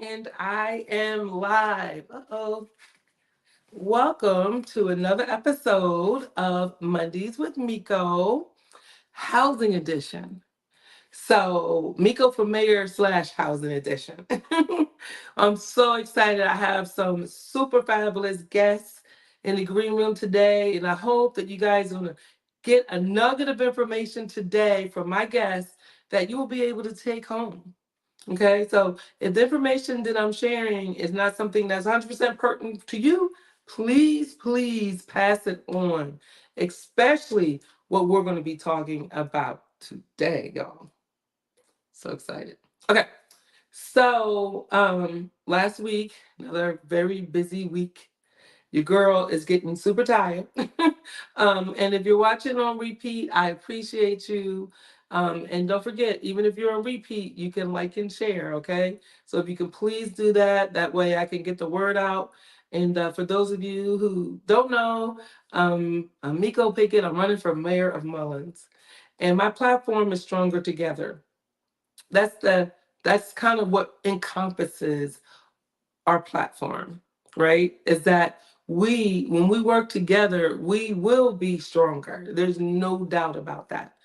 And I am live. Uh-oh. Welcome to another episode of Mondays with Miko, Housing Edition. So, Miko for Mayor / Housing Edition. I'm so excited. I have some super fabulous guests in the green room today, and I hope that you guys are going to get a nugget of information today from my guests that you will be able to take home. Okay, so if the information that I'm sharing is not something that's 100% pertinent to you, please pass it on, especially what we're going to be talking about today, y'all. So excited. Okay, so last week, another very busy week. Your girl is getting super tired. And if you're watching on repeat, I appreciate you. And don't forget, even if you're on repeat, you can like and share, okay? So if you can please do that, that way I can get the word out. And for those of you who don't know, I'm Miko Pickett. I'm running for mayor of Mullins. And my platform is Stronger Together. That's the that's kind of what encompasses our platform, right? Is that when we work together, we will be stronger. There's no doubt about that.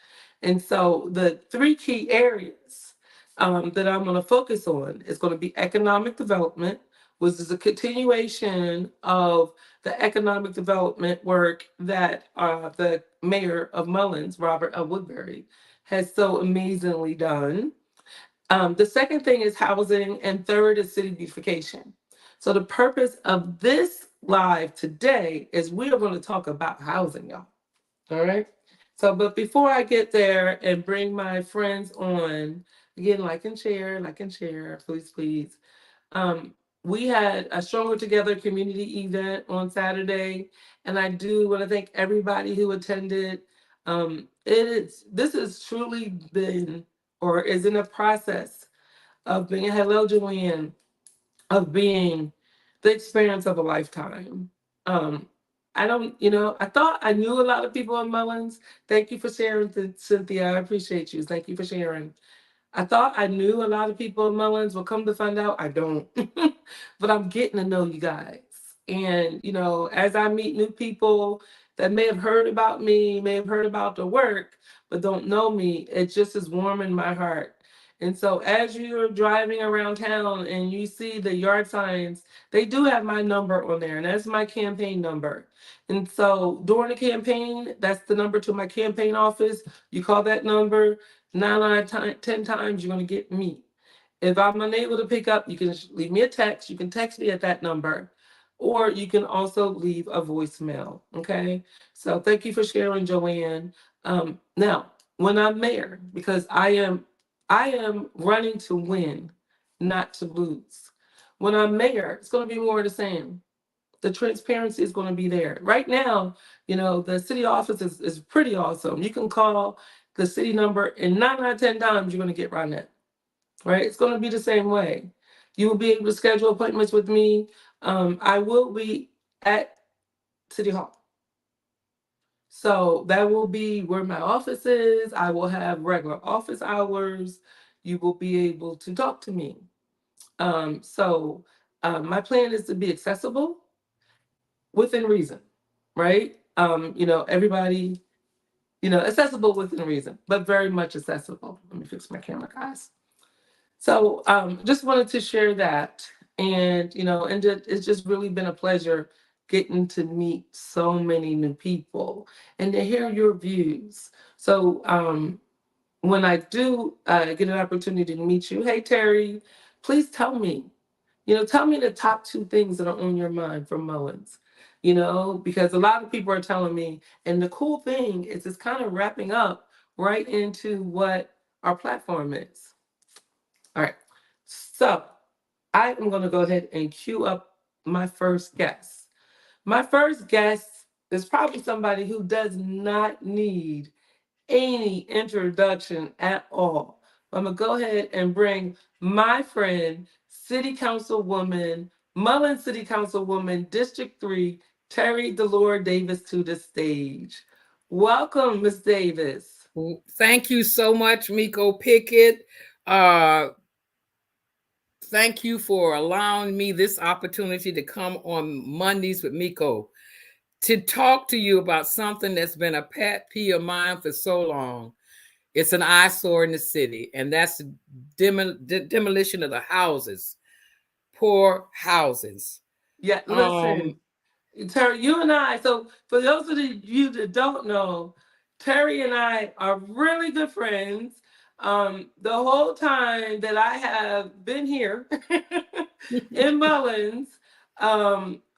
And so the three key areas that I'm going to focus on is going to be economic development, which is a continuation of the economic development work that the mayor of Mullins, Robert L. Woodbury, has so amazingly done. The second thing is housing, and third is city beautification. So the purpose of this live today is we are going to talk about housing, y'all. All right. So, but before I get there and bring my friends on, again, like and share, please. Um, we had a Stronger Together community event on Saturday, and I do want to thank everybody who attended. This has truly been or is in a process of being, hello, Joanne, of being the experience of a lifetime. Um, I don't, I thought I knew a lot of people in Mullins. Thank you for sharing, Cynthia. I appreciate you. Thank you for sharing. I thought I knew a lot of people in Mullins, but come to find out, I don't. But I'm getting to know you guys. And, as I meet new people that may have heard about me, may have heard about the work, but don't know me, it just is warming my heart. And so as you're driving around town and you see the yard signs, they do have my number on there, and that's my campaign number. And so during the campaign, that's the number to my campaign office. You call that number, 10 times, you're going to get me. If I'm unable to pick up, you can leave me a text. You can text me at that number, or you can also leave a voicemail. Okay. So thank you for sharing, Joanne. Now, when I'm mayor, because I am running to win, not to lose. When I'm mayor, it's going to be more of the same. The transparency is going to be there. Right now, the city office is pretty awesome. You can call the city number, and 9 out of 10 times you're going to get Ronette. Right? It's going to be the same way. You will be able to schedule appointments with me. I will be at City Hall. So that will be where my office is. I will have regular office hours. You will be able to talk to me. My plan is to be accessible within reason, right? Everybody, accessible within reason, but very much accessible. Let me fix my camera, guys. So just wanted to share that. And, it's just really been a pleasure getting to meet so many new people and to hear your views. So when I do get an opportunity to meet you, hey, Terry, please tell me, tell me the top two things that are on your mind from Mullins, because a lot of people are telling me. And the cool thing is it's kind of wrapping up right into what our platform is. All right. So I am going to go ahead and queue up my first guest. My first guest is probably somebody who does not need any introduction at all. I'm going to go ahead and bring my friend, City Councilwoman, Mullins City Councilwoman, District 3, Terry Delora Davis, to the stage. Welcome, Ms. Davis. Thank you so much, Miko Pickett. thank you for allowing me this opportunity to come on Mondays with Miko to talk to you about something that's been a pet peeve of mine for so long. It's an eyesore in the city, and that's the demolition of the houses, poor houses. Yeah, listen, Um, Terry, you and I, so for those of you that don't know, Terry and I are really good friends. The whole time that I have been here in Mullins,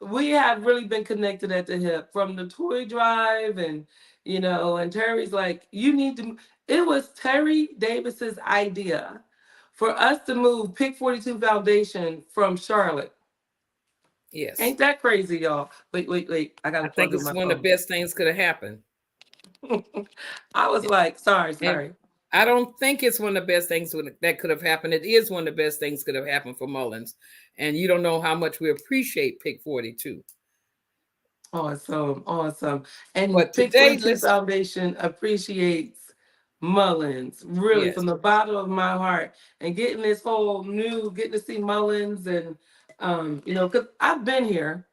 we have really been connected at the hip from the toy drive and Terry's like, you need to, it was Terry Davis's idea for us to move Pick 42 Foundation from Charlotte. yes, Ain't that crazy, y'all? Wait. I I gotta think plug in it's my one of phone. the best things could have happened. I was like, sorry, And sorry. I don't think it's one of the best things that could have happened. It is one of the best things could have happened for Mullins. And you don't know how much we appreciate Pick 42. Awesome, awesome. And But Pick today, 42 Foundation appreciates Mullins, really, yes, from the bottom of my heart. And getting this whole new, getting to see Mullins because I've been here.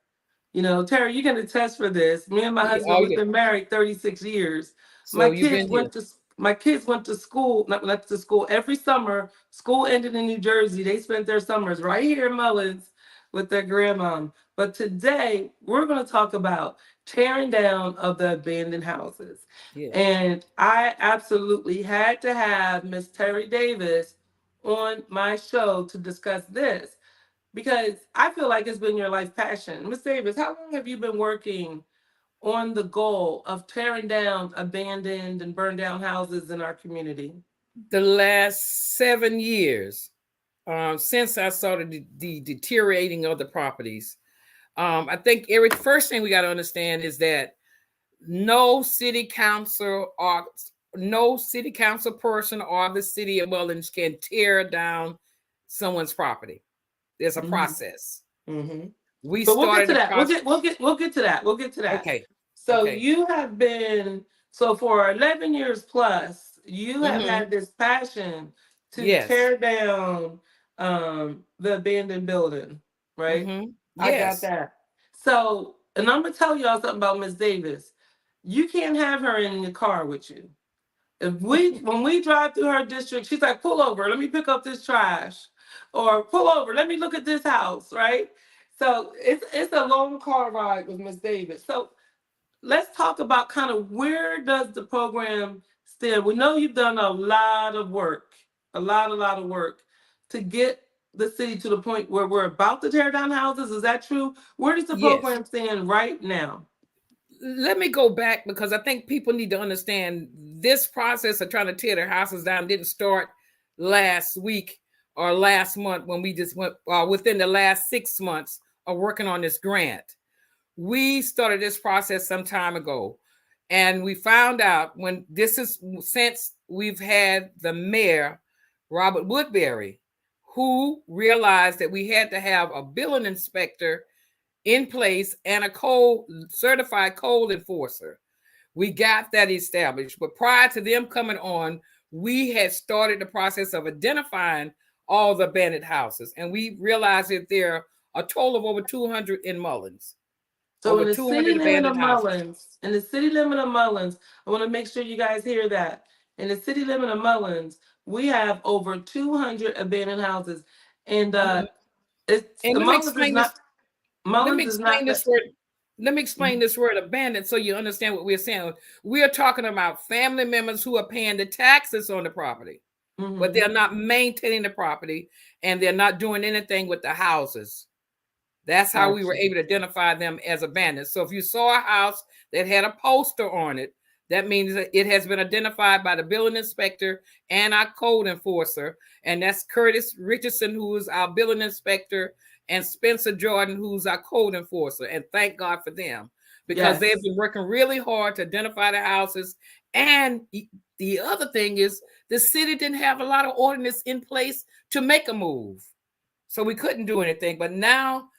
Terry, you can attest for this. Me and my husband, oh, we've yeah. been married 36 years. My So you've kids been here. went to my kids went to school, not to school every summer. School ended in New Jersey. They spent their summers right here in Mullins with their grandmom. But today we're going to talk about tearing down of the abandoned houses. Yeah. And I absolutely had to have Miss Terry Davis on my show to discuss this because I feel like it's been your life passion. Miss Davis, how long have you been working on the goal of tearing down abandoned and burned down houses in our community? The last 7 years, since I started the deteriorating of the properties, I think every first thing we got to understand is that no city council or no city council person or the city of Mullins can tear down someone's property. There's a Mm-hmm. process. Mm-hmm. We But we'll get started to the that. We'll process. get to that. We'll get to that. Okay. So Okay. you have been so for 11 years plus, you have Mm-hmm. had this passion to Yes. tear down the abandoned building, right? Mm-hmm. I got Yes. that. So, and I'm gonna tell y'all something about Miss Davis. You can't have her in the car with you. If we when we drive through her district, she's like, pull over, let me pick up this trash. Or pull over, let me look at this house, right? So it's a long car ride with Miss Davis. So let's talk about kind of where does the program stand. We know you've done a lot of work, a lot of work to get the city to the point where we're about to tear down houses. Is that true? Where does the Yes. program stand right now? Let me go back because I think people need to understand this process of trying to tear their houses down didn't start last week or last month when we just went within the last 6 months of working on this grant. We started this process some time ago, and we found out when this is since we've had the mayor, Robert Woodbury, who realized that we had to have a building inspector in place and a certified code enforcer. We got that established. But prior to them coming on, we had started the process of identifying all the abandoned houses. And we realized that there are a total of over 200 in Mullins, So over in the city 200 limit of abandoned houses. Mullins, in the city limit of Mullins, I want to make sure you guys hear that. In the city limit of Mullins, we have over 200 abandoned houses, and Mhm. it's And Mullins is not let me Mullins is explain not that. this word. Let me explain this word abandoned so you understand what we're saying. We are talking about family members who are paying the taxes on the property, but Mm-hmm. they're not maintaining the property and they're not doing anything with the houses. That's how we were Gotcha. able to identify them as abandoned. So if you saw a house that had a poster on it, that means that it has been identified by the building inspector and our code enforcer. And that's Curtis Richardson, who is our building inspector, and Spencer Jordan, who's our code enforcer. And thank God for them because they've Yes. been working really hard to identify the houses. And the other thing is the city didn't have a lot of ordinance in place to make a move. So we couldn't do anything. But now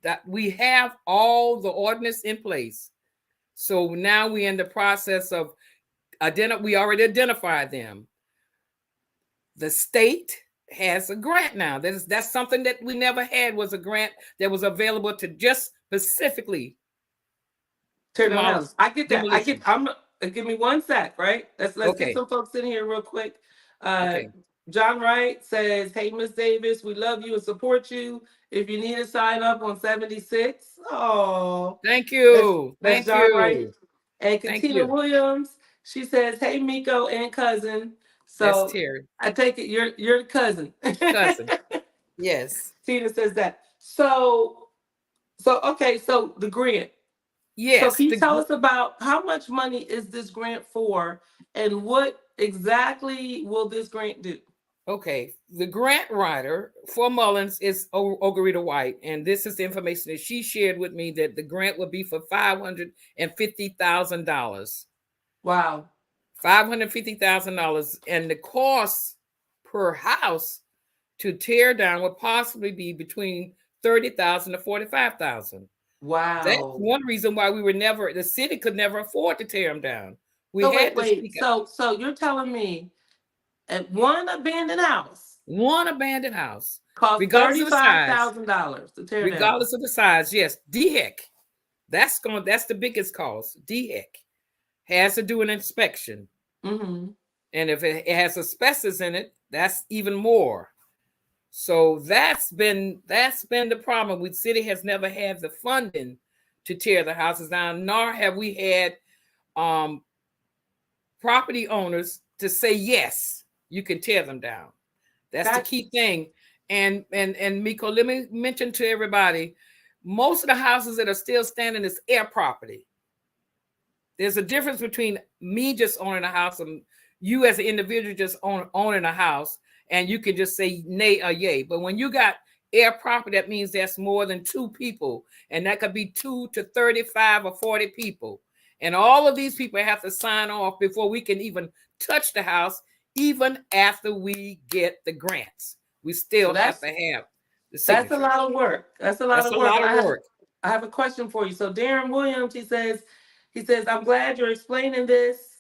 that we have all the ordinance in place, so now we're in the process of we already identified them. The state has a grant now. That's something that we never had, was a grant that was available to just specifically Tear down demolish houses. I get that. demolition. Give me one sec, right? Let's get Okay. some folks in here real quick. Uh Okay. John Wright says, "Hey Miss Davis, we love you and support you. If you need to sign up on 76." Oh, Thank that's you. that's Thank John Wright. you. And Thank Katina you. Williams, she says, "Hey Miko and cousin." That's So Terry. I take it you're the cousin. Cousin. Yes. Tina says that. So okay, so the grant. So Yes. can you tell us about how much money is this grant for, and what exactly will this grant do? Okay. The grant writer for Mullins is Ogarita White, and this is the information that she shared with me, that the grant will be for $550,000. Wow. $550,000, and the cost per house to tear down would possibly be between 30,000 to 45,000. That's Wow. one reason why the city could never afford to tear them down. We So had to wait. speak up. So you're telling me at one abandoned house One abandoned house, costs regardless of the size, $35,000 to tear down. yes, DHEC. That's the biggest cost. DHEC has to do an inspection. Mm-hmm. And if it has asbestos in it, that's even more. So that's been the problem. The city has never had the funding to tear the houses down, nor have we had property owners to say, yes, you can tear them down. That's the key thing. And Miko, let me mention to everybody, most of the houses that are still standing is air property. There's a difference between me just owning a house and you as an individual just owning a house, and you can just say nay or yay. But when you got air property, that means that's more than two people, and that could be 2 to 35 or 40 people. And all of these people have to sign off before we can even touch the house, even after we get the grants. We still have to have the signature. That's a lot of work. That's a lot That's of a work. lot of work. I have a question for you. So Darren Williams, he says, I'm glad you're explaining this.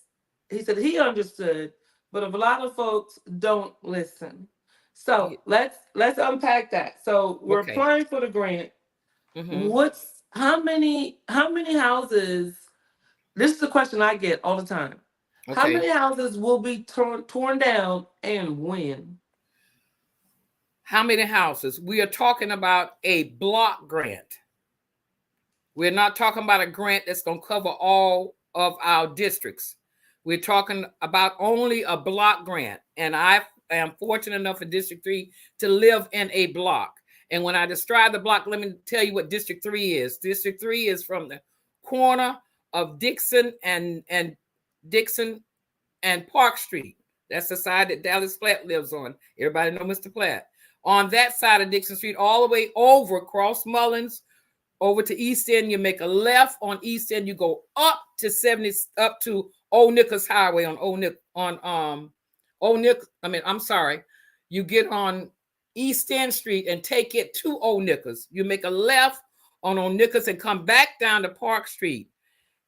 He said he understood, but a lot of folks don't listen. So let's unpack that. So we're applying for the grant. Mm-hmm. How many houses? This is the question I get all the time. Okay. How many houses will be torn down and when? How many houses? We are talking about a block grant. We're not talking about a grant that's going to cover all of our districts. We're talking about only a block grant. And I am fortunate enough in District 3 to live in a block. And when I describe the block, let me tell you what District 3 is. District 3 is from the corner of Dixon and Park Street. That's the side that Dallas Platt lives on. Everybody know Mr. Platt. On that side of Dixon Street, all the way over across Mullins, over to East End, you make a left on East End, you go up to Old Nichols Highway you get on East End Street and take it to Old Nichols. You make a left on Old Nichols and come back down to Park Street.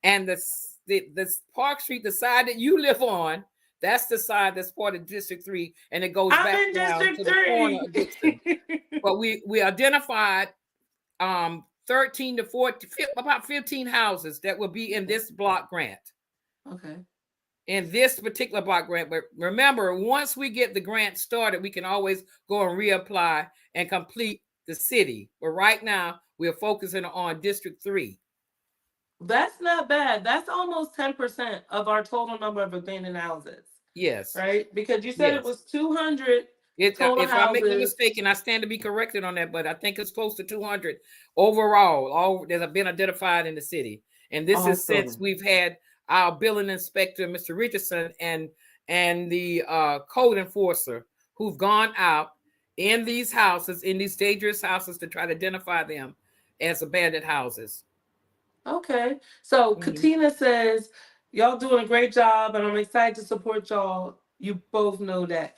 And the Park Street, the side that you live on, that's the side that's part of District 3, and it goes back down to the corner of Dixon. But we identified 13 to 14, about 15 houses that will be in this block grant. Okay. In this particular block grant. But remember, once we get the grant started, we can always go and reapply and complete the city. But right now, we're focusing on District 3. That's not bad. That's almost 10% of our total number of abandoned houses. Yes. Right? Because you said it was 200 total if houses. I make a mistake, and I stand to be corrected on that, but I think it's close to 200 overall. All that have been identified in the city. And this is since we've had our building inspector, Mr. Richardson, and the code enforcer who've gone out in these houses, in these dangerous houses, to try to identify them as abandoned houses. Okay. So Katina says, y'all doing a great job, and I'm excited to support y'all. You both know that.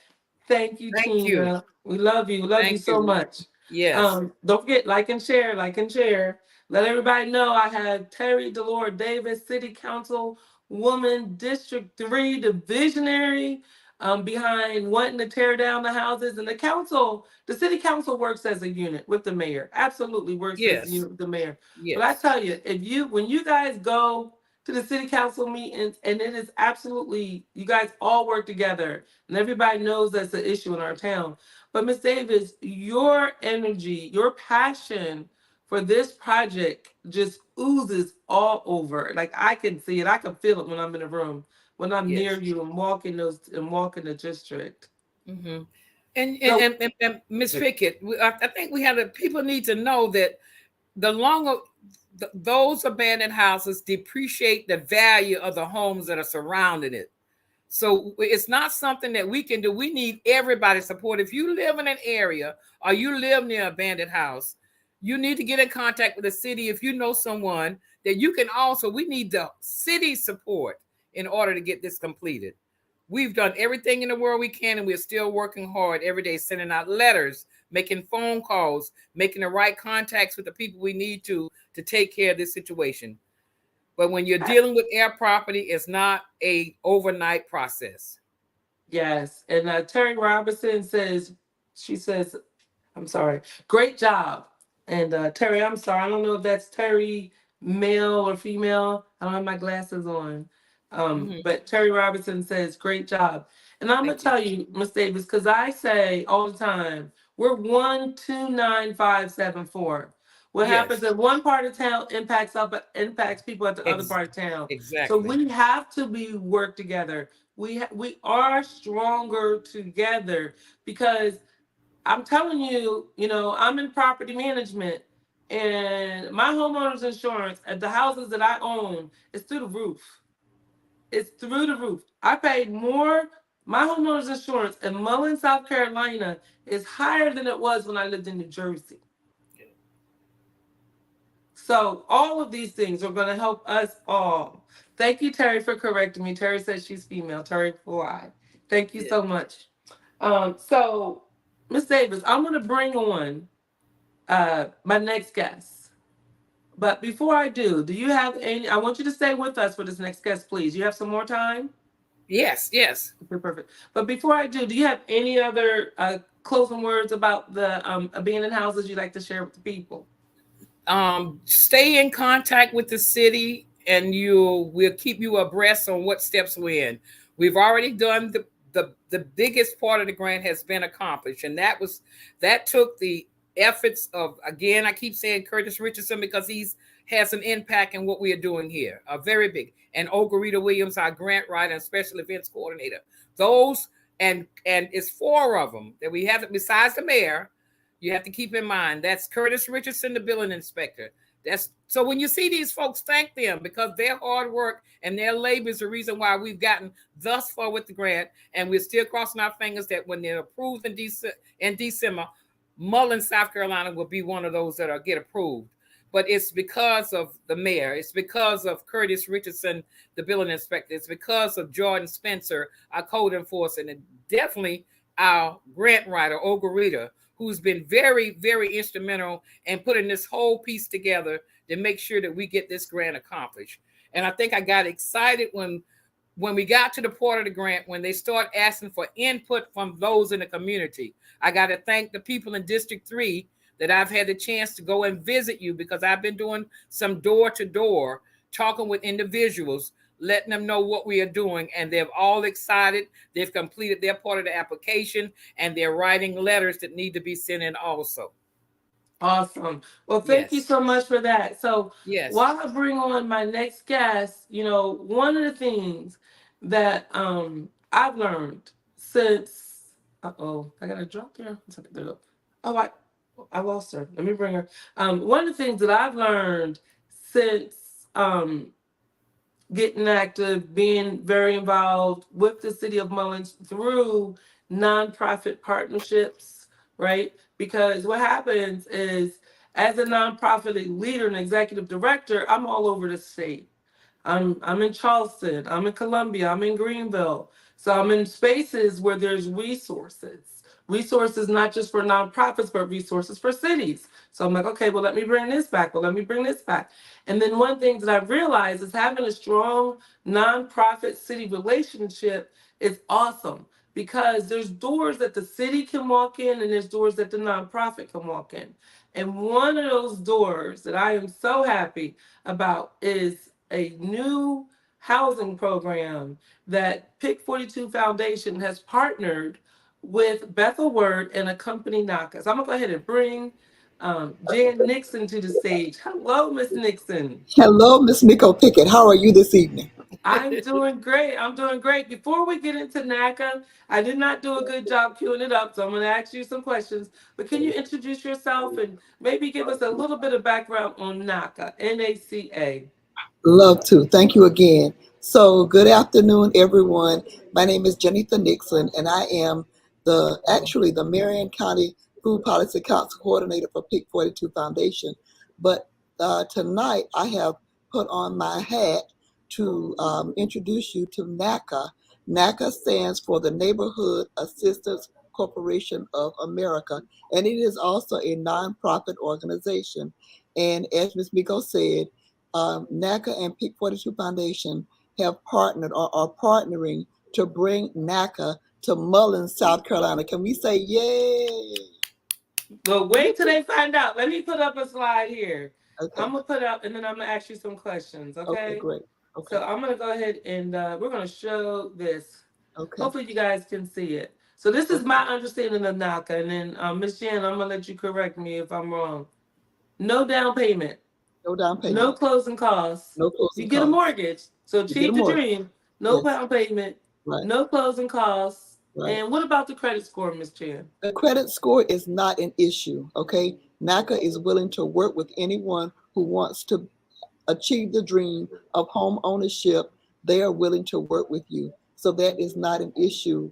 Thank you, Tina. We love you. Love you so much. Yes. Don't forget, like and share. Let everybody know I had Terry Delora Davis, City Council Woman, District 3, the visionary. behind wanting to tear down the houses. And the city council works as a unit with the mayor. Absolutely works as a Yes. unit with the mayor. But I Yes. tell you, when you guys go to the city council meetings, and it is absolutely, you guys all work together, and everybody knows that's an issue in our town. But Miss Davis, your energy, your passion for this project just oozes all over. Like I can see it, I can feel it when I'm in a room, when I'm near Yes. you and walking the district. Mm-hmm. And So Miss Pickett, I think we have the people need to know that the longer those abandoned houses depreciate the value of the homes that are surrounding it. So it's not something that we can do. We need everybody's support. If you live in an area or you live near an abandoned house, you need to get in contact with the city. If you know someone that you can also, we need the city support in order to get this completed. We've done everything in the world we can, and we're still working hard every day, sending out letters, making phone calls, making the right contacts with the people we need to take care of this situation. But when you're dealing with air property, it's not a overnight process. yes, and Terry Robinson says, she says, I'm sorry. Great job. And Terry, I'm sorry. I don't know if that's Terry, male or female. I don't have my glasses on. Mm-hmm. But Terry Robinson says, great job. And I'm going to Thank you. tell you, Miss Davis, because I say all the time, we're 129574. What happens Yes. in one part of town impacts people at the other Ex- part of town. So exactly. we have to be work together. We are stronger together because I'm telling you, I'm in property management and my homeowner's insurance at the houses that I own is through the roof. It's through the roof. I paid more. My homeowner's insurance in Mullins, South Carolina is higher than it was when I lived in New Jersey. So all of these things are going to help us all. Thank you, Terry, for correcting me. Terry says she's female. Terry Fly. Thank you Yeah. so much. So, Miss Davis, I'm going to bring on my next guest. But before I do you have any? I want you to stay with us for this next guest, please. You have some more time? Yes. Yes. Okay, perfect. But before I do you have any other closing words about the abandoned houses you'd like to share with the people? Stay in contact with the city, and we'll keep you abreast on what steps we're in. We've already done the biggest part of the grant has been accomplished, and that took the efforts of, again, I keep saying Curtis Richardson because he's has an impact in what we are doing here, a very big. And Olga Rita Williams, our grant writer and special events coordinator. Those and it's four of them that we have besides the mayor. You have to keep in mind that's Curtis Richardson, the billing inspector. That's so when you see these folks, thank them because their hard work and their labor is the reason why we've gotten thus far with the grant, and we're still crossing our fingers that when they're approved in December, Mullins, South Carolina, will be one of those that are get approved. But it's because of the mayor. It's because of Curtis Richardson, the billing inspector. It's because of Jordan Spencer, our code enforcer, and definitely our grant writer, Olga Rita, who's been very, very instrumental in putting this whole piece together to make sure that we get this grant accomplished. And I think I got excited when we got to the part of the grant, when they start asking for input from those in the community. I got to thank the people in District 3 that I've had the chance to go and visit you because I've been doing some door-to-door talking with individuals, letting them know what we are doing. And they're all excited. They've completed their part of the application, and they're writing letters that need to be sent in also. Awesome. Well, thank you Yes. so much for that. So, Yes. while I bring on my next guest, one of the things that I've learned since I got a drop there. There we go. Oh, I lost her. Let me bring her. One of the things that I've learned since getting active, being very involved with the city of Mullins through nonprofit partnerships, right? Because what happens is, as a nonprofit leader and executive director, I'm all over the state. I'm in Charleston, I'm in Columbia, I'm in Greenville. So I'm in spaces where there's resources. Resources not just for nonprofits, but resources for cities. So I'm like, okay, well, let me bring this back. Well, let me bring this back. And then one thing that I've realized is having a strong nonprofit city relationship is awesome because there's doors that the city can walk in and there's doors that the nonprofit can walk in. And one of those doors that I am so happy about is a new housing program that Pick 42 Foundation has partnered with Bethel Word and a company NACA. So I'm gonna go ahead and bring Jan Nixon to the stage. Hello, Miss Nixon. Hello, Miss Miko Pickett. How are you this evening? I'm doing great. I'm doing great. Before we get into NACA, I did not do a good job queuing it up, so I'm going to ask you some questions. But can you introduce yourself and maybe give us a little bit of background on NACA, NACA? Love to. Thank you again. So, good afternoon, everyone. My name is Jennifer Nixon, and I am the Marion County Food Policy Council Coordinator for Peak 42 Foundation. But tonight, I have put on my hat to introduce you to NACA. NACA stands for the Neighborhood Assistance Corporation of America, and it is also a nonprofit organization. And as Ms. Miko said, NACA and Peak 42 Foundation have partnered or are partnering to bring NACA to Mullins, South Carolina. Can we say yay? But wait till they find out. Let me put up a slide here. Okay. I'm going to put up and then I'm going to ask you some questions, Okay, okay? great. Okay. So I'm going to go ahead and we're going to show this. Okay. Hopefully you guys can see it. So this is Okay. my understanding of NACA. And then Ms. Jan, I'm going to let you correct me if I'm wrong. No down payment. No down payment. No closing costs. No You closing get a costs. mortgage. So You get a achieve the mortgage. dream. No Yes. down payment. Right. No closing costs. Right. And what about the credit score, Ms. Chan? The credit score is not an issue, okay? NACA is willing to work with anyone who wants to achieve the dream of home ownership. They are willing to work with you. So that is not an issue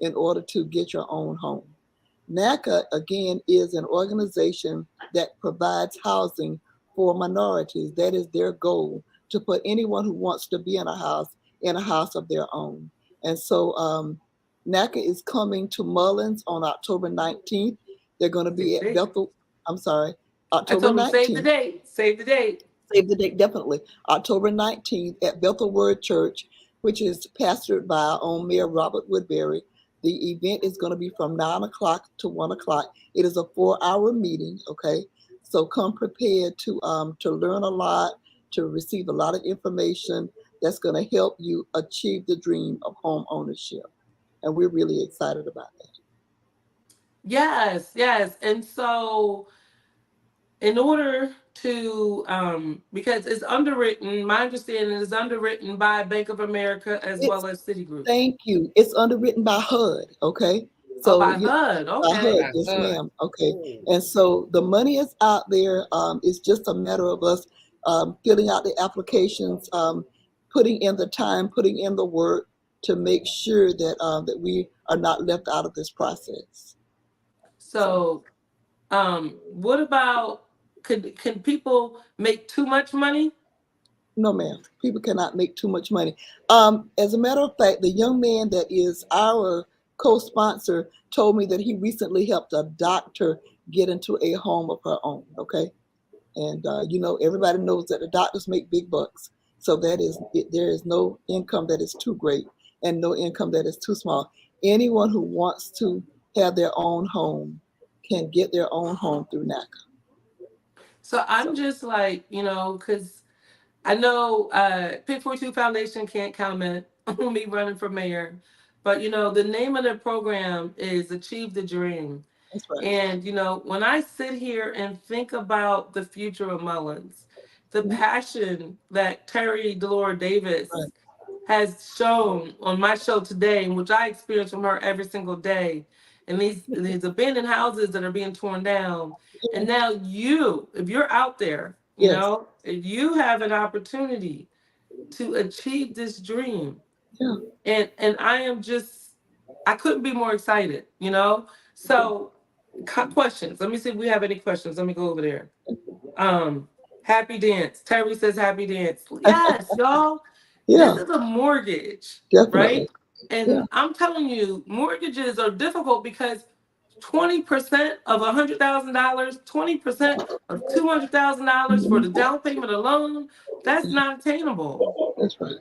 in order to get your own home. NACA, again, is an organization that provides housing for minorities. That is their goal, to put anyone who wants to be in a house of their own. And so NACA is coming to Mullins on October 19th. They're going to be at Bethel, I'm sorry, I October told them 19th. save the date. Save the date. Save the date, definitely. October 19th at Bethel Word Church, which is pastored by our own Mayor Robert Woodbury. The event is going to be from 9 o'clock to 1 o'clock. It is a 4-hour meeting, okay? So come prepared to learn a lot, to receive a lot of information that's going to help you achieve the dream of home ownership. And we're really excited about that. Yes, yes. And so in order to because it's underwritten, my understanding is underwritten by Bank of America as It's, well as Citigroup. thank you. It's underwritten by HUD, okay? Oh, So by you, HUD. by Okay. HUD, yes, ma'am. Okay, and so the money is out there. It's just a matter of us filling out the applications, putting in the time, putting in the work to make sure that that we are not left out of this process. So what about can people make too much money? No, ma'am. People cannot make too much money. As a matter of fact, the young man that is our co-sponsor told me that he recently helped a doctor get into a home of her own. Okay, and everybody knows that the doctors make big bucks. So there is no income that is too great and no income that is too small. Anyone who wants to have their own home can get their own home through NACA. So I'm just like, because I know Pick 42 Foundation can't comment on me running for mayor, but the name of the program is Achieve the Dream. That's right. And when I sit here and think about the future of Mullins, the passion that Terry Delora Davis Right. has shown on my show today, and which I experience from her every single day, and these abandoned houses that are being torn down. And now if you're out there, Yes. if you have an opportunity to achieve this dream, Yeah. and I couldn't be more excited. So questions. Let me see if we have any questions. Let me go over there. Happy dance. Terry says happy dance. Yes, y'all. Yeah. This is a mortgage, Definitely. right? And I'm telling you, mortgages are difficult because 20% of $100,000, 20% of $200,000 for the down payment alone, that's not attainable. That's right.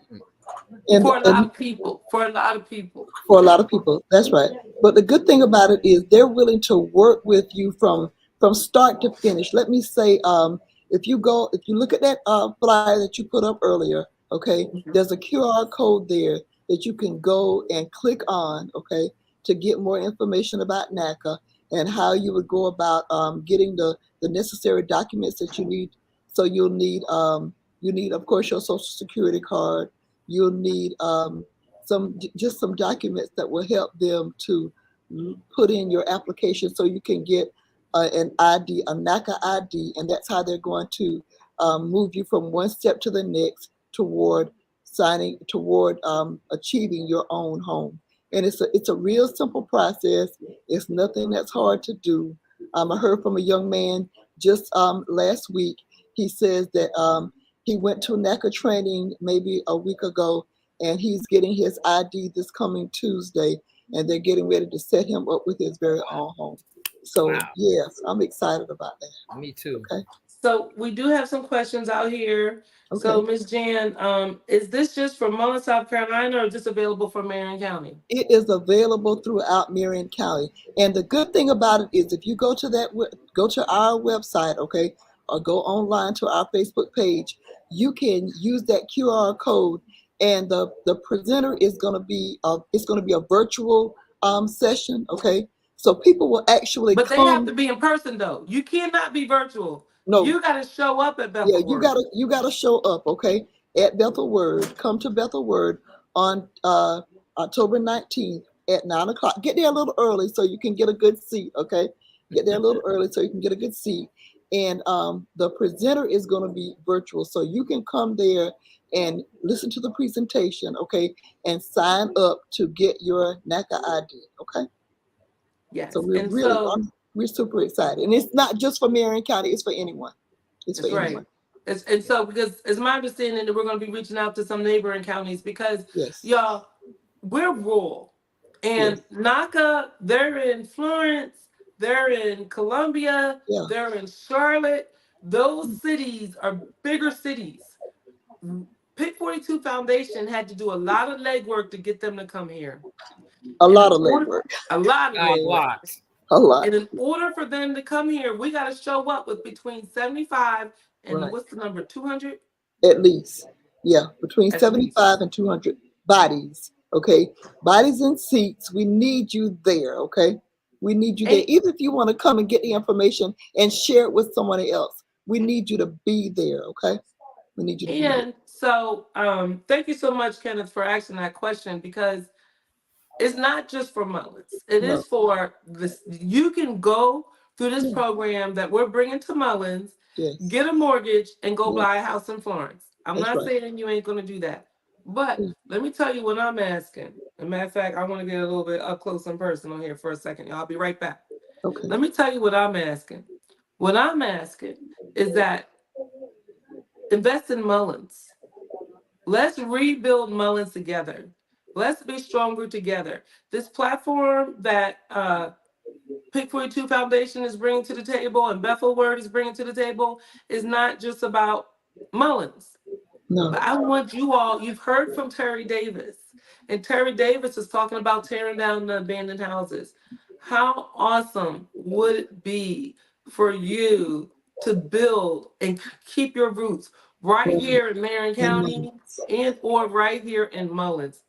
And, For a lot and of people. For a lot of people. for a lot of people, that's right. But the good thing about it is they're willing to work with you from start to finish. Let me say, if you look at that flyer that you put up earlier, okay, Mhm. there's a QR code there that you can go and click on, okay, to get more information about NACA and how you would go about getting the necessary documents that you need. So you need, of course, your social security card. You'll need just some documents that will help them to put in your application so you can get an ID, a NACA ID, and that's how they're going to move you from one step to the next toward achieving your own home. And it's a real simple process. It's nothing that's hard to do. I heard from a young man just last week. He says that he went to NACA training maybe a week ago, and he's getting his ID this coming Tuesday, and they're getting ready to set him up with his very own home. So Wow. yes, I'm excited about that. Me too. Okay, So we do have some questions out here. okay. So Miss Jan, is this just for Mullins, South Carolina, or is this available for Marion County? It is available throughout Marion County, and the good thing about it is if you go to our website, okay, or go online to our Facebook page, you can use that QR code, and the presenter is going to be it's going to be a virtual session, okay. So people will actually But they have come. to be in person though. You cannot be virtual. No, You got to show up at yeah, Bethel Word. you gotta show up, okay, at Bethel Word. Come to Bethel Word on October 19th at 9 o'clock. Get there a little early so you can get a good seat, okay? Get there a little early so you can get a good seat. And the presenter is going to be virtual, so you can come there and listen to the presentation, okay, and sign up to get your NACA ID, okay? So Yes. And so we're super excited, and it's not just for Marion County; it's for anyone. It's for that's right. anyone. And so because it's my understanding that we're going to be reaching out to some neighboring counties because Yes, y'all, we're rural. yes, And NACA, they're in Florence, they're in Columbia, yeah. they're in Charlotte. Those cities are bigger cities. Pick 42 Foundation had to do a lot of legwork to get them to come here. A And lot in of order, legwork. a lot of A legwork. lot. A lot. And in order for them to come here, we got to show up with between 75 and Right. what's the number? 200 At least. Yeah. Between at least. 75 and 200 bodies. Okay. Bodies and seats. We need you there. Okay. We need you there. And, Even if you want to come and get the information and share it with someone else, we need you to be there. Okay. We need you to be there. and so thank you so much, Kenneth, for asking that question because it's not just for Mullins. It No. is for this. You can go through this Yeah. program that we're bringing to Mullins, Yes. get a mortgage, and go Yeah. buy a house in Florence. I'm That's not right. saying you ain't going to do that. But Yeah. let me tell you what I'm asking. As a matter of fact, I want to get a little bit up close and personal here for a second. Y'all. I'll be right back. Okay. Let me tell you what I'm asking. What I'm asking is that invest in Mullins. Let's rebuild Mullins together. Let's be stronger together. This platform that Pick 42 Foundation is bringing to the table and Bethel Word is bringing to the table is not just about Mullins. No. But I want you all, you've heard from Terry Davis, and Terry Davis is talking about tearing down the abandoned houses. How awesome would it be for you to build and keep your roots right Right. here in Marion In County Mullins. and or right here in Mullins?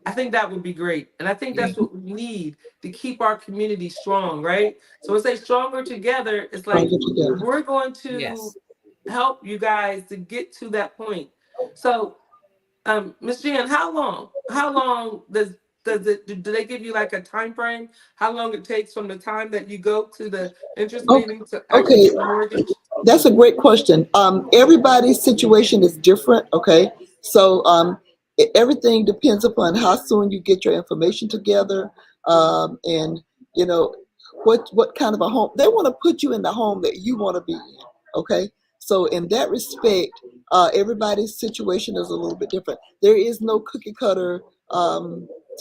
I think that would be great. And I think Yeah. that's what we need to keep our community strong, right? So when I say stronger together, it's like Stronger together. we're going to Yes. help you guys to get to that point. So Ms. Jan, how long? How long does it do they give you like a time frame? How long it takes from the time that you go to the interest Okay. meeting to actually Okay. get the mortgage? That's a great question. Everybody's situation is different. Okay. So everything depends upon how soon you get your information together, and you know what kind of a home they want to put you in, the home that you want to be in. Okay. So in that respect, everybody's situation is a little bit different. There is no cookie cutter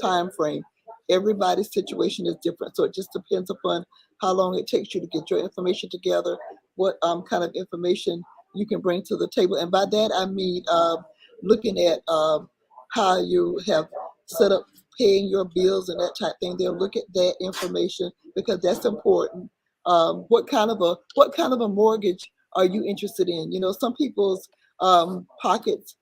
time frame. Everybody's situation is different. So it just depends upon how long it takes you to get your information together, what kind of information you can bring to the table. And by that, I mean looking at how you have set up paying your bills and that type of thing. They'll look at that information because that's important. What kind of a mortgage are you interested in? You know, some people's pockets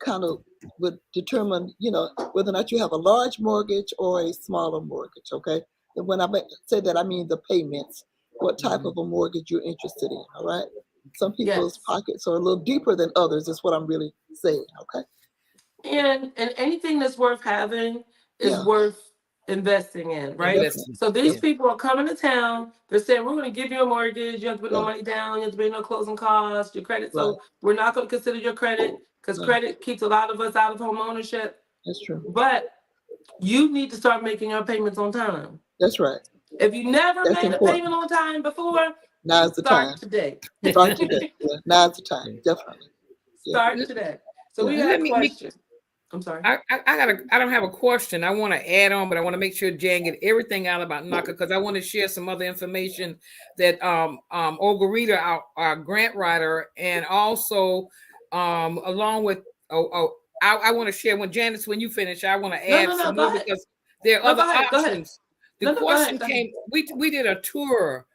kind of would determine, you know, whether or not you have a large mortgage or a smaller mortgage. Okay, and when I say that, I mean the payments. What type of a mortgage you're interested in? All right. Some people's Yes. pockets are a little deeper than others. Is what I'm really saying. Okay. And anything that's worth having is Yeah. worth investing in, right? Definitely. Investment. So these Yeah. people are coming to town. They're saying we're going to give you a mortgage. You have to put no Yeah. money down. You have to pay no closing costs. Your credit. Right. So we're not going to consider your credit because Right. credit keeps a lot of us out of home ownership. That's true. But you need to start making your payments on time. That's right. If you never That's made a important. payment on time before, Now's the time. start today. Start today. Yeah. Now's the time. Definitely. Yeah. Start today. So we Yeah. got a Let me question. I'm sorry. I don't have a question. I want to add on, but I want to make sure Jan get everything out about NACA because I want to share some other information that Olga Rita, our grant writer, and also along with I want to share when Janice, when you finish, I want to No, add no, no. some Go more ahead. because there are No, other go ahead. Go ahead. options. The No, no, go question ahead. Go ahead. came, we did a tour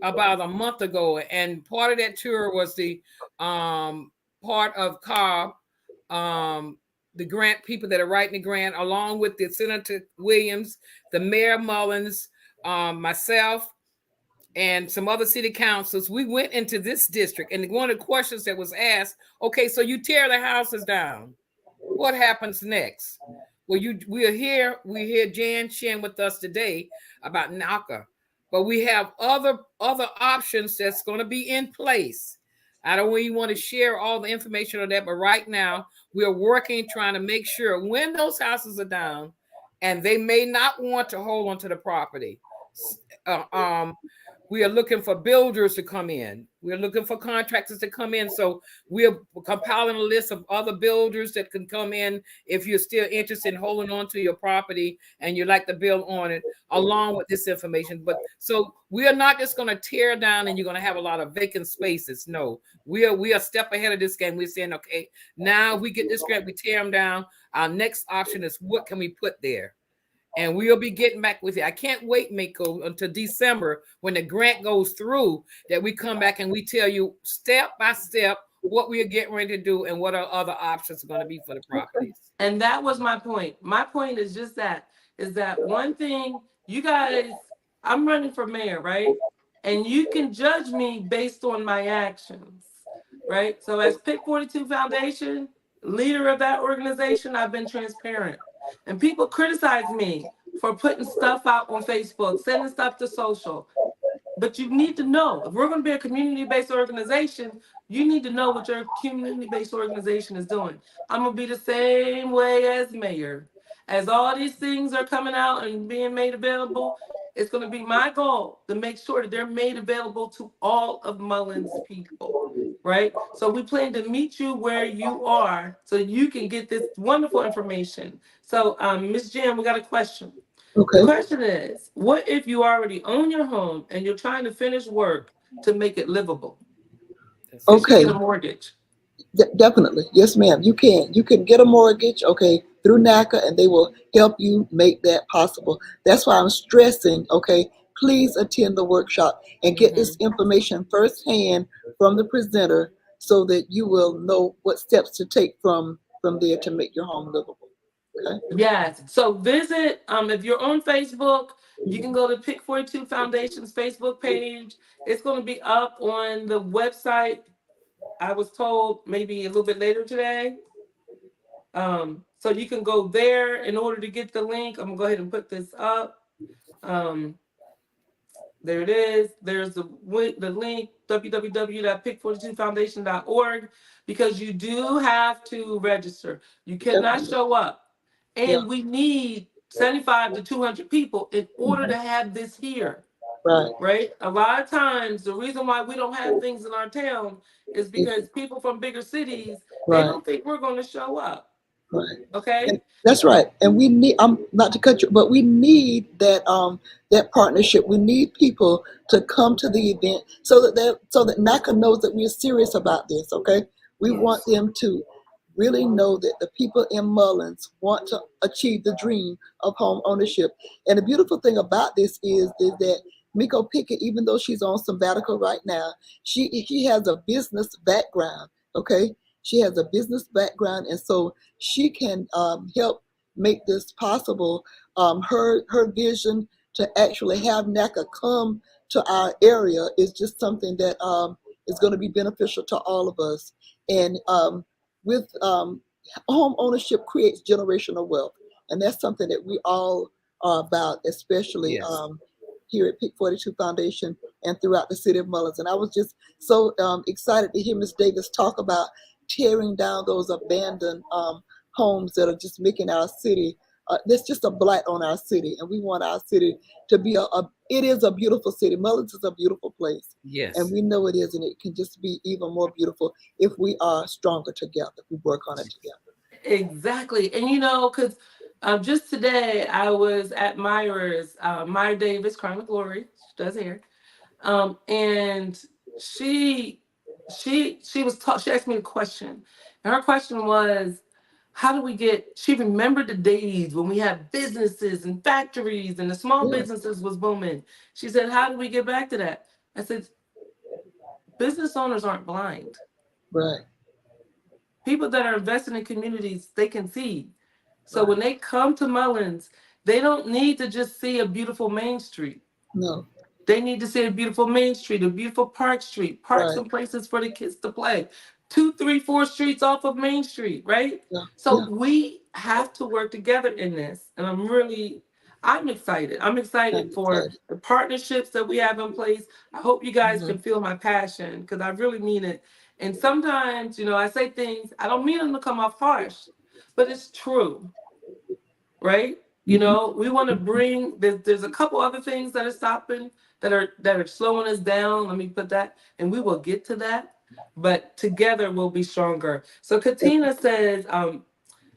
about a month ago, and part of that tour was the part of Cobb, the grant people that are writing the grant, along with the Senator Williams, the Mayor Mullins, myself, and some other city councils. We went into this district, and one of the questions that was asked, okay, so you tear the houses down, what happens next? Well, we're here Jan sharing with us today about NACA, but we have other options that's going to be in place. I don't really want to share all the information on that, but right now we're working, trying to make sure when those houses are down, and they may not want to hold onto the property. We are looking for builders to come in. We're looking for contractors to come in. So we're compiling a list of other builders that can come in if you're still interested in holding on to your property and you like to build on it, along with this information. But so we are not just going to tear down and you're going to have a lot of vacant spaces. No, we are a step ahead of this game. We're saying, okay, now we get this grant, we tear them down. Our next option is what can we put there? And we'll be getting back with you. I can't wait, Miko, until December when the grant goes through that we come back and we tell you step by step what we are getting ready to do and what our other options are going to be for the properties. And that was my point. My point is just is that one thing you guys, I'm running for mayor, right? And you can judge me based on my actions, right? So as Pick 42 Foundation, leader of that organization, I've been transparent. And people criticize me for putting stuff out on Facebook, sending stuff to social. But you need to know if we're going to be a community-based organization, you need to know what your community-based organization is doing. I'm going to be the same way as mayor. As all these things are coming out and being made available, it's going to be my goal to make sure that they're made available to all of Mullins people, right? So we plan to meet you where you are so you can get this wonderful information. So, Ms. Jan, we got a question. Okay. The question is, what if you already own your home and you're trying to finish work to make it livable? Okay. Get a mortgage. Definitely. Yes, ma'am. You can get a mortgage, okay, through NACA, and they will help you make that possible. That's why I'm stressing, okay, please attend the workshop and get this information firsthand from the presenter so that you will know what steps to take from there to make your home livable. Okay. Yes. So visit, if you're on Facebook, you can go to Pick 42 Foundation's Facebook page. It's going to be up on the website. I was told maybe a little bit later today. So you can go there in order to get the link. I'm gonna go ahead and put this up. There it is. There's the link, www.pick42foundation.org, because you do have to register. You cannot show up. And we need 75 to 200 people in order to have this here. Right? A lot of times, the reason why we don't have things in our town is because people from bigger cities, they don't think we're going to show up. Right. Okay. And that's right. And we need, I'm not to cut you, but we need that that partnership. We need people to come to the event so that NACA knows that we're serious about this. Okay. We want them to really know that the people in Mullins want to achieve the dream of home ownership. And the beautiful thing about this is that Miko Pickett, even though she's on sabbatical right now, she has a business background. Okay, she has a business background, and so she can help make this possible. Her vision to actually have NACA come to our area is just something that is going to be beneficial to all of us. And with home ownership creates generational wealth, and that's something that we all are about, especially Yes. Here at Pick 42 Foundation and throughout the city of Mullins. And I was just so excited to hear Ms. Davis talk about tearing down those abandoned homes that are just making our city. That's just a blight on our city, and we want our city to be it is a beautiful city. Mullins is a beautiful place. Yes. And we know it is, and it can just be even more beautiful if we are stronger together, if we work on it together. Exactly. And because just today I was at Myra's, Myra Davis, Crime with Glory, she does hair. And she was taught, she asked me a question. And her question was, how do we she remembered the days when we had businesses and factories and the small Yes. businesses was booming. She said, how do we get back to that? I said, business owners aren't blind. Right. People that are investing in communities, they can see. So Right. when they come to Mullins, they don't need to just see a beautiful Main Street. No. They need to see a beautiful Main Street, a beautiful Park Street, parks Right. and places for the kids to play. 2, 3, 4 streets off of Main Street, right? Yeah. So Yeah. we have to work together in this. And I'm excited. I'm I'm excited for excited. the partnerships that we have in place. I hope you guys Mhm. can feel my passion because I really mean it. And sometimes, I say things, I don't mean them to come off harsh, but it's true, right? Mhm. We want to bring there's a couple other things that are stopping that are slowing us down. Let me put that, and we will get to that. But together we'll be stronger. So Katina says, I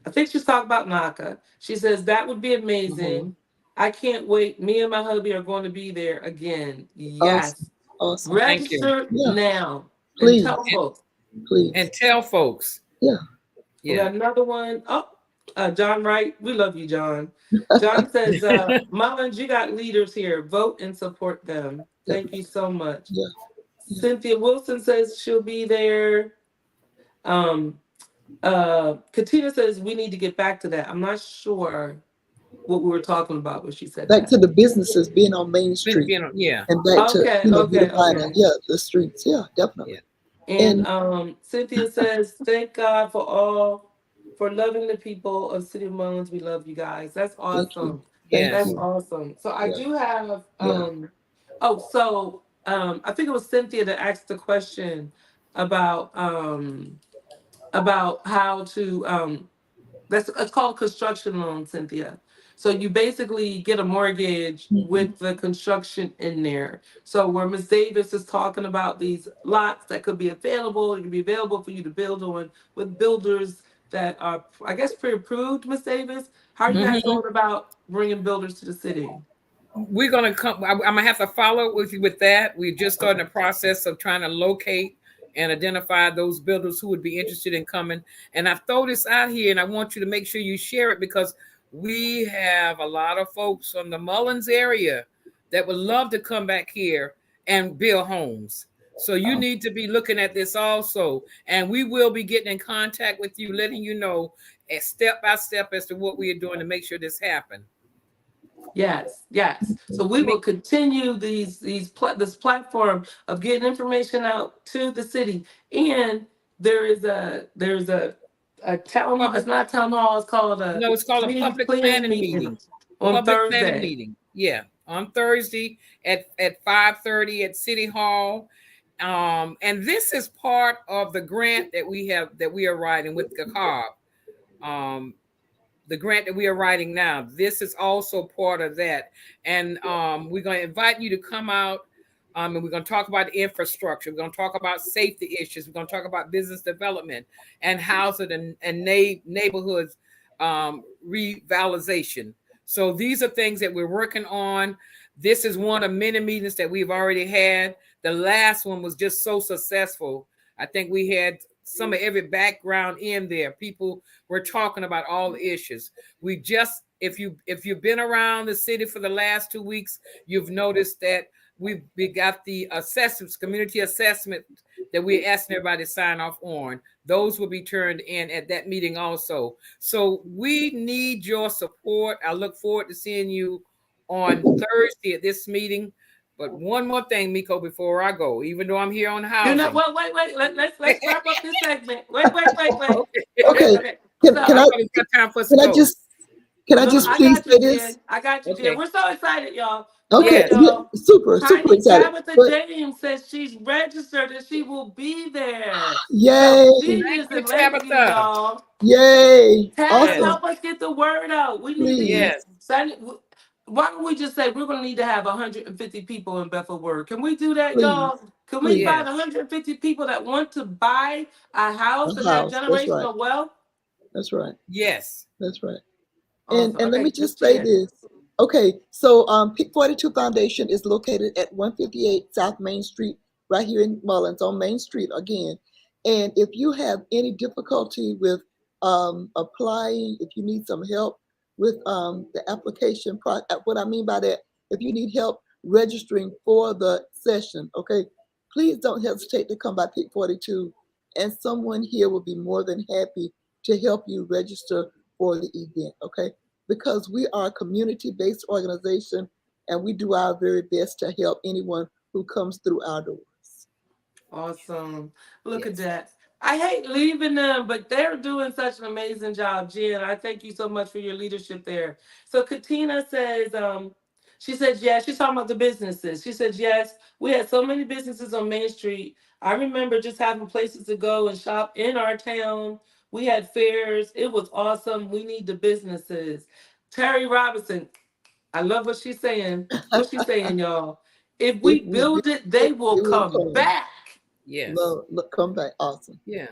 think she's talking about NACA. She says that would be Mhm. amazing. I can't wait. Me and my hubby are going to be there again. Awesome. Yes. Awesome. Thank you. Register Yeah. now and Please. tell folks. Please. And tell folks. Yeah. We Yeah. got another one. Oh, John Wright. We love you, John. John says, Mullins, you got leaders here. Vote and support them. Yeah. Thank you so much. Yeah. Yeah. Cynthia Wilson says she'll be there. Um, Katina says we need to get back to that. I'm not sure what we were talking about when she said Back that. to the businesses being on Main Street, Yeah. and back to Okay, okay, beautifying okay. the streets. Yeah, definitely. Yeah. And And Cynthia says, thank God for loving the people of City of Mullins. We love you guys. That's thank you. awesome. Thank Yes. That's you. awesome. So I Yeah. do have Yeah. I think it was Cynthia that asked the question about how to it's called construction loan, Cynthia. So you basically get a mortgage Mhm. with the construction in there. So where Ms. Davis is talking about these lots that could be available, it can be available for you to build on with builders that are, I guess, pre-approved, Ms. Davis. How are you guys Mm-hmm. going about bringing builders to the city? We're gonna come. I'm gonna have to follow up with you with that. We're just starting Okay. the process of trying to locate and identify those builders who would be interested in coming. And I've thrown this out here, and I want you to make sure you share it because we have a lot of folks from the Mullins area that would love to come back here and build homes. So you need to be looking at this also, and we will be getting in contact with you, letting you know step by step as to what we are doing to make sure this happens. Yes, yes. So we will continue this platform of getting information out to the city. And there's a town hall. It's Public, not a town hall. It's called a no, it's called a community public planning planning meeting meeting. on Public planning Thursday. meeting. Yeah, on Thursday at 5:30 at City Hall. And this is part of the grant that we are writing with the CARB. The grant that we are writing now. This is also part of that. And we're going to invite you to come out. And we're going to talk about infrastructure. We're going to talk about safety issues. We're going to talk about business development and housing and neighborhoods revitalization. So these are things that we're working on. This is one of many meetings that we've already had. The last one was just so successful. I think we had some of every background in there. People were talking about all the issues. We just, if you've been around the city for the last 2 weeks, you've noticed that we got the assessments, community assessment that we're asking everybody to sign off on. Those will be turned in at that meeting also. So we need your support. I look forward to seeing you on Thursday at this meeting. But one more thing, Miko, before I go, even though I'm here on housing. You know, well, wait. Let's wrap up this segment. Wait. Okay. Okay. Can I can I just I please got say you, this? Jen. I got you, Okay. Jen. We're so excited, y'all. Okay, Yes. Y'all. super Tiny excited. Tabitha But James says she's registered and she will be there. yay, So she is Thank in you, Lakeview, Tabitha. y'all. yay, Tab, Yes. awesome. help us get the word out. We need to Please, get. Yes. Why don't we just say we're going to need to have 150 people in Bethel Word? Can we do that, please, y'all? Can we please. find Yes. 150 people that want to buy a house and A have house. That's right. generational wealth? That's right. Yes. That's right. Awesome. And let Okay, me just say Jen. this. Okay, so Peak 42 Foundation is located at 158 South Main Street, right here in Mullins on Main Street again. And if you have any difficulty with applying, if you need some help with the application, what I mean by that, if you need help registering for the session, okay, please don't hesitate to come by Peak 42, and someone here will be more than happy to help you register for the event, okay? Because we are a community-based organization and we do our very best to help anyone who comes through our doors. Awesome. Look at Yes. that. I hate leaving them, but they're doing such an amazing job, Jen. I thank you so much for your leadership there. So Katina says, she said, yes, she's talking about the businesses. She said, yes, we had so many businesses on Main Street. I remember just having places to go and shop in our town. We had fairs. It was awesome. We need the businesses. Terry Robinson, I love what she's saying. What she's saying, y'all. If If we we build build it, it, they will it will come come. back. Yes. Look, come back. Awesome. Yeah.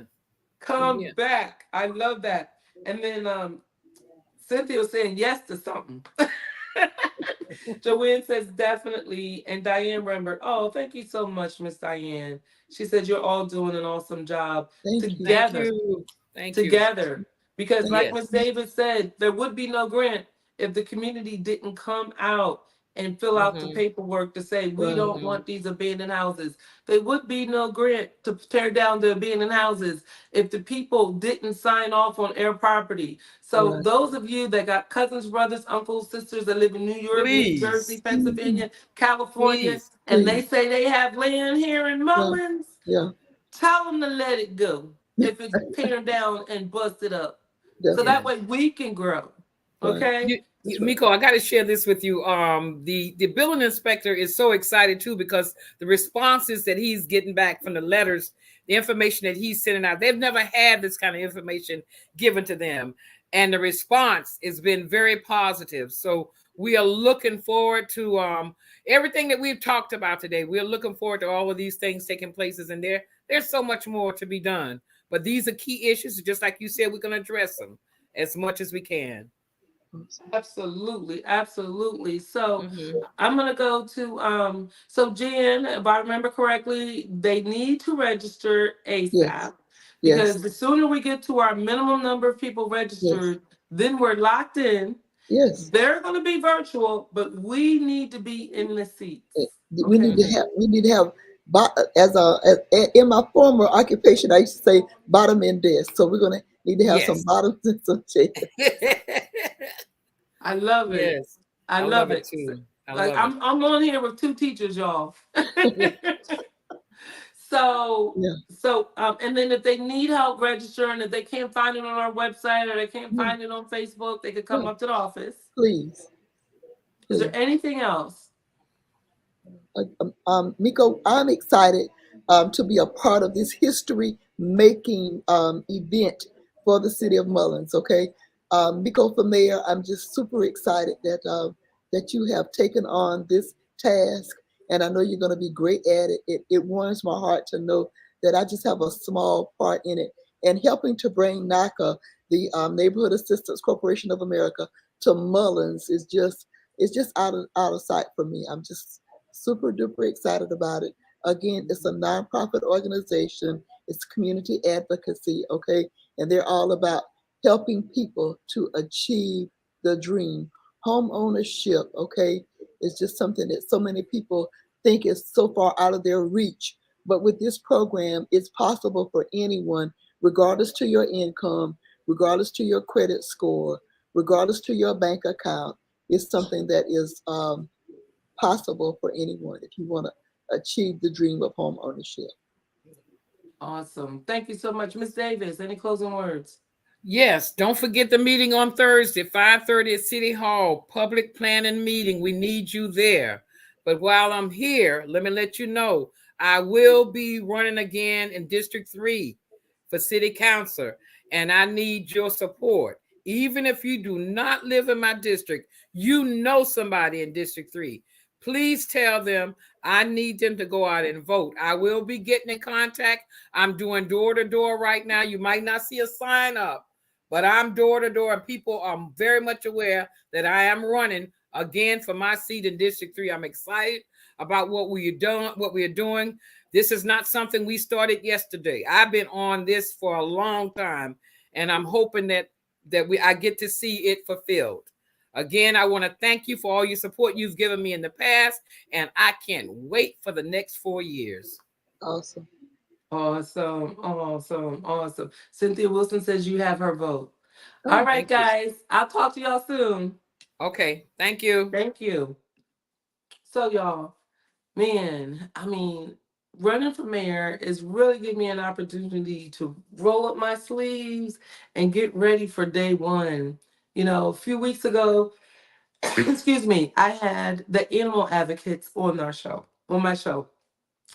Come Yeah. back. I love that. And then Cynthia was saying yes to something. Joanne says definitely. And Diane Rembert, oh, thank you so much, Miss Diane. She said you're all doing an awesome job Thank you. Thank together. you. Thank you. Together. Because Thank like Yes. Miss Davis said, there would be no grant if the community didn't come out and fill out the Mm-hmm. paperwork to say we Right. don't want these abandoned houses. There would be no grant to tear down the abandoned houses if the people didn't sign off on their property. So Right. those of you that got cousins, brothers, uncles, sisters that live in New York, New Jersey, Please. Pennsylvania, California, Please. and they Please. say they have land here in Yeah. Mullins, Yeah. tell them to let it go if it's tearing down and busted up. So Definitely. that way we can grow. Right. Okay? That's right. Miko, I got to share this with you. The building inspector is so excited too because the responses that he's getting back from the letters, the information that he's sending out, they've never had this kind of information given to them, and the response has been very positive. So we are looking forward to everything that we've talked about today. We're looking forward to all of these things taking places, and there's so much more to be done. But these are key issues, just like you said, we're going to address them as much as we can. Absolutely. So Mm-hmm. I'm gonna go to so Jen, if I remember correctly, they need to register Yes. ASAP Yes. because the sooner we get to our minimum number of people Yes. registered, then we're locked in. Yes. They're gonna be virtual, but we need to be in the seats. We Okay. need to have. We need to have. In my former occupation, I used to say bottom end desk. So we're gonna need to have some Yes. bottoms and some chairs. I love it. Yes. I I love love it it. too. I Like love it. I'm on here with two teachers, y'all. Yeah. So Yeah. and then if they need help registering, if they can't find it on our website or they can't Yeah. find it on Facebook, they could come Yeah. up to the office. Please. Is Please. there anything else? Miko, I'm excited to be a part of this history-making event for the city of Mullins. Okay, Miko, for mayor, I'm just super excited that you have taken on this task, and I know you're going to be great at it. It warms my heart to know that I just have a small part in it, and helping to bring NACA, the Neighborhood Assistance Corporation of America, to Mullins is just out of sight for me. I'm just super duper excited about it. Again, it's a nonprofit organization. It's community advocacy, okay? And they're all about helping people to achieve the dream. Home ownership, okay, is just something that so many people think is so far out of their reach. But with this program, it's possible for anyone, regardless to your income, regardless to your credit score, regardless to your bank account. It's something that is possible for anyone if you want to achieve the dream of home ownership. Awesome. Thank you so much. Miss Davis, any closing words? Yes, don't forget the meeting on Thursday, 5:30 at City Hall, public planning meeting. We need you there. But while I'm here, let me let you know, I will be running again in District 3 for City Council, and I need your support. Even if you do not live in my district, you know somebody in District 3. Please tell them I need them to go out and vote. I will be getting in contact. I'm doing door to door right now. You might not see a sign up, but I'm door to door, and people are very much aware that I am running again for my seat in District 3. I'm excited about what we are doing. This is not something we started yesterday. I've been on this for a long time, and I'm hoping that I get to see it fulfilled. Again, I want to thank you for all your support you've given me in the past, and I can't wait for the next 4 years. Awesome. Awesome. Awesome. Awesome. Cynthia Wilson says you have her vote. All Oh, right, Thank you. guys. I'll talk to y'all soon. Okay, thank you. Thank you. So, y'all, man, I mean, running for mayor is really giving me an opportunity to roll up my sleeves and get ready for day one. You know, a few weeks ago, excuse me, I had the animal advocates on my show.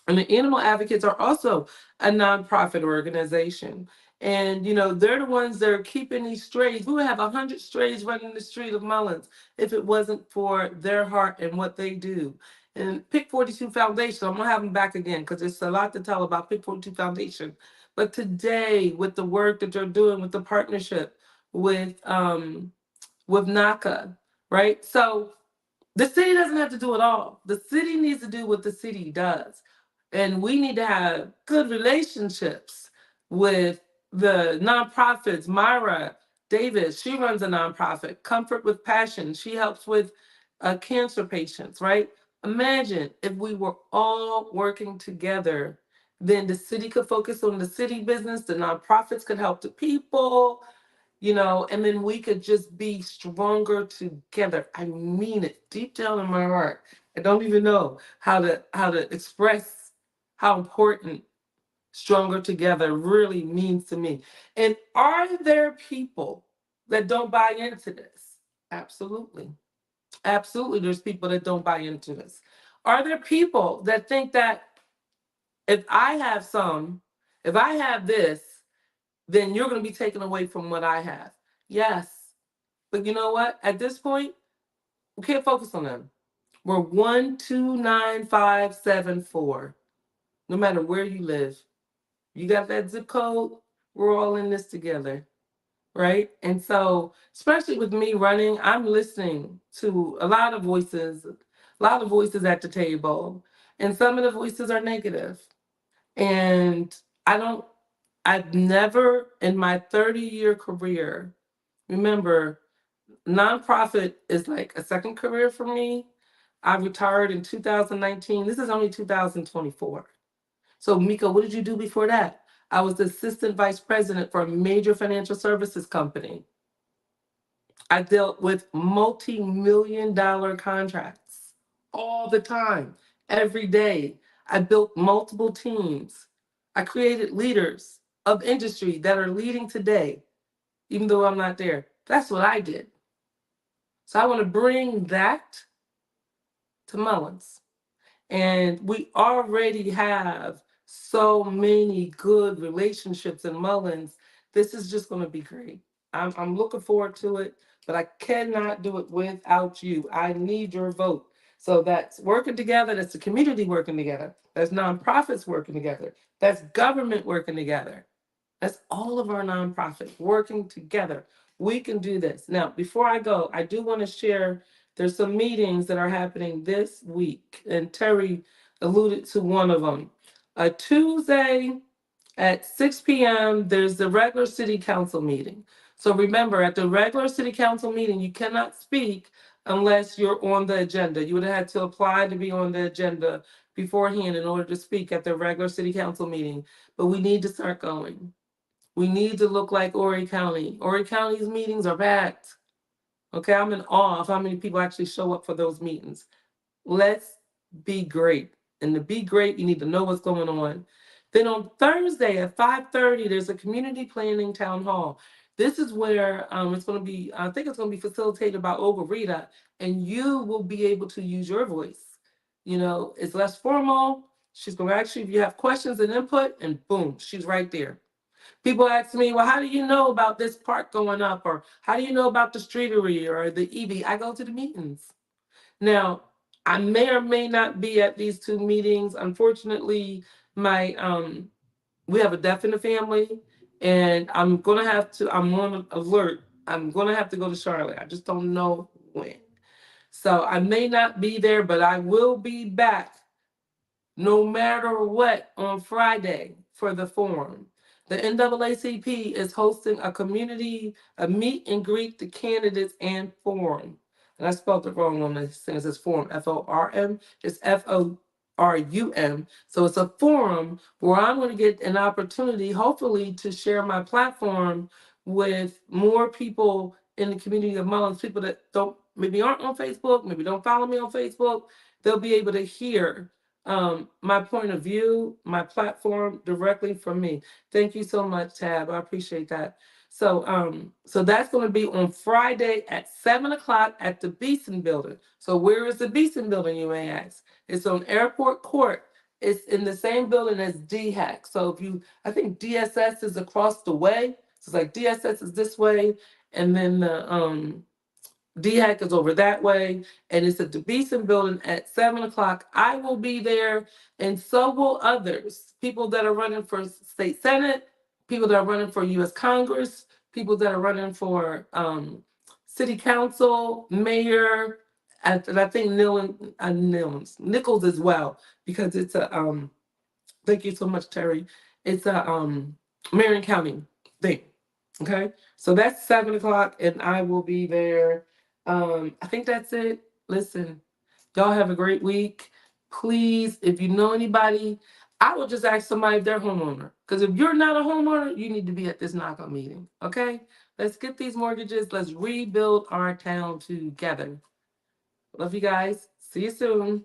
And the animal advocates are also a nonprofit organization. And, you know, they're the ones that are keeping these strays. We would have 100 strays running the street of Mullins if it wasn't for their heart and what they do. And Pick 42 Foundation, I'm going to have them back again because there's a lot to tell about Pick 42 Foundation. But today, with the work that they're doing with the partnership with NACA, right? So the city doesn't have to do it all. The city needs to do what the city does. And we need to have good relationships with the nonprofits. Myra Davis, she runs a nonprofit, Comfort with Passion. She helps with cancer patients, right? Imagine if we were all working together, then the city could focus on the city business, the nonprofits could help the people, you know, and then we could just be stronger together. I mean it deep down in my heart. I don't even know how to express how important stronger together really means to me. And are there people that don't buy into this? Absolutely. Absolutely, there's people that don't buy into this. Are there people that think that if I have if I have this, then you're going to be taken away from what I have? Yes. But you know what? At this point, we can't focus on them. We're 129574. No matter where you live, you got that zip code, we're all in this together, right? And so, especially with me running, I'm listening to a lot of voices at the table, and some of the voices are negative. And I don't, I've never in my 30-year career, remember, nonprofit is like a second career for me. I retired in 2019. This is only 2024. So, Miko, what did you do before that? I was the assistant vice president for a major financial services company. I dealt with multi-million dollar contracts all the time, every day. I built multiple teams. I created leaders of industry that are leading today, even though I'm not there. That's what I did. So I want to bring that to Mullins. And we already have so many good relationships in Mullins. This is just going to be great. I'm looking forward to it, but I cannot do it without you. I need your vote. So that's working together, that's the community working together, that's nonprofits working together, that's government working together. That's all of our nonprofits working together. We can do this. Now, before I go, I do want to share there's some meetings that are happening this week, and Terry alluded to one of them. A Tuesday At 6 p.m., there's the regular city council meeting. So remember, at the regular city council meeting, you cannot speak unless you're on the agenda. You would have had to apply to be on the agenda beforehand in order to speak at the regular city council meeting. But we need to start going. We need to look like Horry County. Horry County's meetings are packed. Okay, I'm in awe of how many people actually show up for those meetings. Let's be great. And to be great, you need to know what's going on. Then on Thursday at 5:30, there's a community planning town hall. This is where it's going to be, I think it's going to be facilitated by Olga Rita, and you will be able to use your voice. You know, it's less formal. She's going to ask you if you have questions and input, and boom, she's right there. People ask me, well, how do you know about this park going up? Or how do you know about the streetery or the EV? I go to the meetings. Now, I may or may not be at these two meetings. Unfortunately, my we have a death in the family, and I'm on alert. I'm gonna have to go to Charlotte. I just don't know when. So I may not be there, but I will be back no matter what on Friday for the forum. The NAACP is hosting a meet and greet the candidates and forum. And I spelled it wrong on this thing. It says forum, FORM. It's FORUM. So it's a forum where I'm going to get an opportunity, hopefully, to share my platform with more people in the community of Mullins, people that maybe aren't on Facebook, maybe don't follow me on Facebook. They'll be able to hear my point of view, my platform directly from me. Thank you so much, Tab. I appreciate that. So that's going to be on Friday at 7 o'clock at the Beeson Building. So where is the Beeson Building, you may ask? It's on Airport Court. It's in the same building as DHAC. So I think DSS is across the way. So it's like DSS is this way, and then the DHAC is over that way, and it's at the Beeson Building at 7 o'clock. I will be there, and so will others. People that are running for state senate, people that are running for U.S. Congress, people that are running for city council, mayor, and I think Nichols as well, because it's a thank you so much, Terry. It's a Marion County thing. Okay, so that's 7 o'clock, and I will be there. I think that's it. Listen, y'all have a great week. Please, if you know anybody, I will just ask somebody if they're a homeowner. Because if you're not a homeowner, you need to be at this NACA meeting. Okay, let's get these mortgages. Let's rebuild our town together. Love you guys. See you soon.